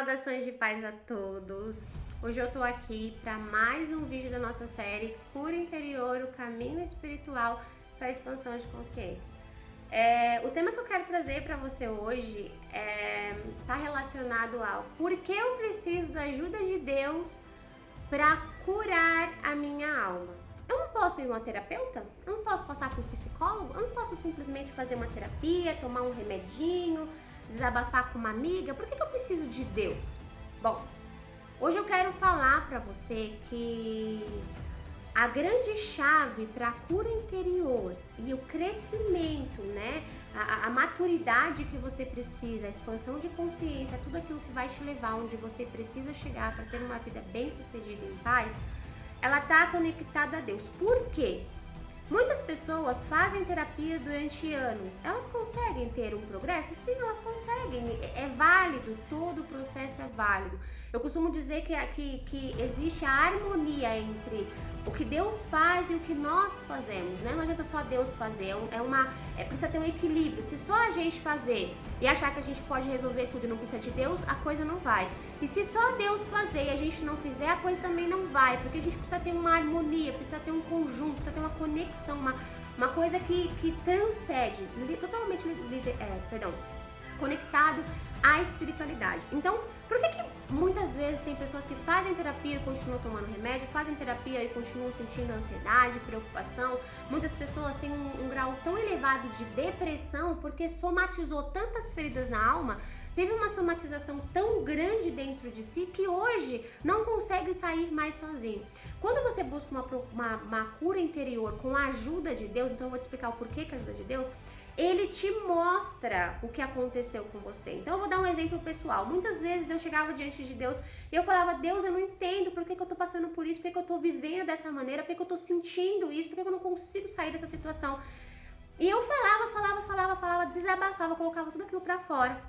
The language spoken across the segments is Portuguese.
Saudações de paz a todos! Hoje eu tô aqui para mais um vídeo da nossa série Cura Interior, o Caminho Espiritual para a Expansão de Consciência. O tema que eu quero trazer para você hoje tá relacionado ao porquê eu preciso da ajuda de Deus para curar a minha alma. Eu não posso ir a uma terapeuta? Eu não posso passar por um psicólogo? Eu não posso simplesmente fazer uma terapia, tomar um remedinho, desabafar com uma amiga? Por que eu preciso de Deus? Bom, hoje eu quero falar para você que a grande chave para a cura interior e o crescimento, né, a maturidade que você precisa, a expansão de consciência, tudo aquilo que vai te levar onde você precisa chegar para ter uma vida bem-sucedida em paz, ela está conectada a Deus. Por quê? Muitas pessoas fazem terapia durante anos. Elas conseguem ter um progresso? Sim, elas conseguem. É válido, todo o processo é válido. Eu costumo dizer que existe a harmonia entre o que Deus faz e o que nós fazemos, né? Não adianta só Deus fazer, precisa ter um equilíbrio. Se só a gente fazer e achar que a gente pode resolver tudo e não precisa de Deus, a coisa não vai. E se só Deus fazer e a gente não fizer, a coisa também não vai, porque a gente precisa ter uma harmonia, precisa ter um conjunto, precisa ter uma conexão, uma coisa que transcende, totalmente conectado à espiritualidade. Então, por que muitas vezes tem pessoas que fazem terapia e continuam tomando remédio, fazem terapia e continuam sentindo ansiedade, preocupação? Muitas pessoas têm um grau tão elevado de depressão porque somatizou tantas feridas na alma, teve uma somatização tão grande dentro de si que hoje não consegue sair mais sozinho. Quando você busca uma cura interior com a ajuda de Deus, então eu vou te explicar o porquê que a ajuda de Deus, ele te mostra o que aconteceu com você. Então eu vou dar um exemplo pessoal. Muitas vezes eu chegava diante de Deus e eu falava: Deus, eu não entendo por que eu tô passando por isso, por que eu tô vivendo dessa maneira, por que eu tô sentindo isso, por que eu não consigo sair dessa situação. E eu falava, desabafava, colocava tudo aquilo pra fora.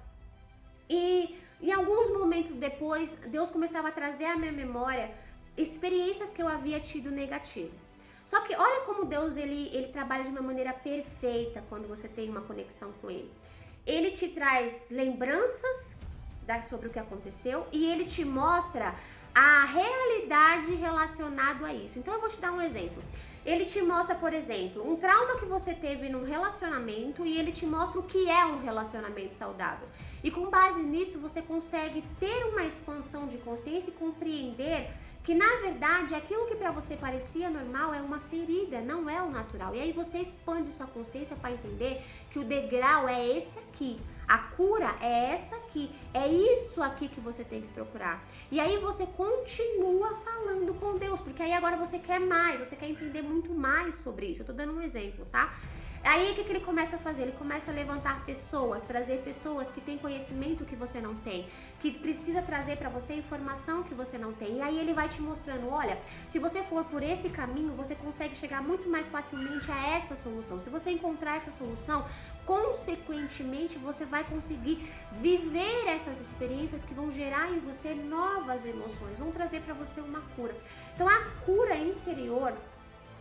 E em alguns momentos depois, Deus começava a trazer à minha memória experiências que eu havia tido negativas. Só que olha como Deus ele trabalha de uma maneira perfeita quando você tem uma conexão com Ele. Ele te traz lembranças sobre o que aconteceu e Ele te mostra a realidade relacionada a isso. Então eu vou te dar um exemplo. Ele te mostra, por exemplo, um trauma que você teve num relacionamento e ele te mostra o que é um relacionamento saudável. E com base nisso você consegue ter uma expansão de consciência e compreender que na verdade aquilo que para você parecia normal é uma ferida, não é o natural. E aí você expande sua consciência para entender que o degrau é esse aqui, a cura é essa aqui, é isso aqui que você tem que procurar. E aí você continua falando com Deus, porque aí agora você quer mais, você quer entender muito mais sobre isso. Eu tô dando um exemplo, tá? Aí o que ele começa a fazer? Ele começa a levantar pessoas, trazer pessoas que têm conhecimento que você não tem, que precisa trazer para você informação que você não tem. E aí ele vai te mostrando: olha, se você for por esse caminho, você consegue chegar muito mais facilmente a essa solução. Se você encontrar essa solução, consequentemente você vai conseguir viver essas experiências que vão gerar em você novas emoções, vão trazer para você uma cura. Então a cura interior,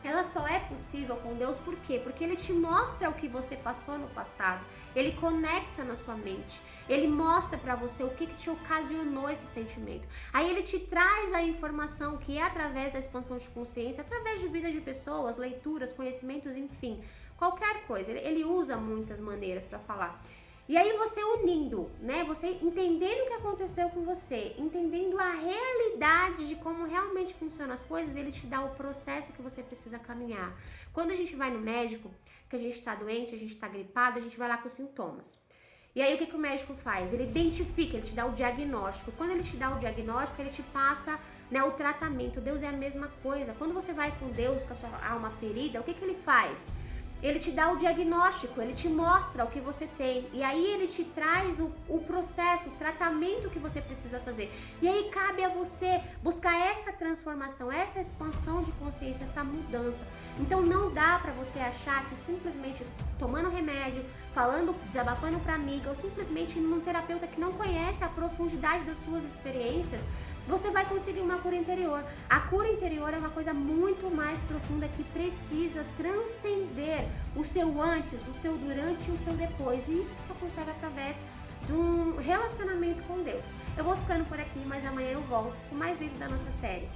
ela só é possível com Deus. Por quê? Porque Ele te mostra o que você passou no passado, Ele conecta na sua mente, Ele mostra pra você o que te ocasionou esse sentimento. Aí Ele te traz a informação que é através da expansão de consciência, através de vida de pessoas, leituras, conhecimentos, enfim, qualquer coisa. Ele usa muitas maneiras para falar. E aí você unindo, né, você entendendo o que aconteceu com você, entendendo a realidade de como realmente funcionam as coisas, ele te dá o processo que você precisa caminhar. Quando a gente vai no médico, que a gente tá doente, a gente tá gripado, a gente vai lá com sintomas. E aí o que o médico faz? Ele identifica, ele te dá o diagnóstico. Quando ele te dá o diagnóstico, ele te passa, né, o tratamento. Deus é a mesma coisa. Quando você vai com Deus, com a sua alma ferida, o que ele faz? Ele te dá o diagnóstico, ele te mostra o que você tem. E aí ele te traz o processo, o tratamento que você precisa fazer. E aí cabe a você buscar essa transformação, essa expansão de consciência, essa mudança. Então não dá pra você achar que simplesmente tomando remédio, falando, desabafando pra amiga, ou simplesmente indo num terapeuta que não conhece a profundidade das suas experiências, você vai conseguir uma cura interior. A cura interior é uma coisa muito mais profunda que precisa transcender o seu antes, o seu durante e o seu depois. E isso só consegue através de um relacionamento com Deus. Eu vou ficando por aqui, mas amanhã eu volto com mais vídeos da nossa série.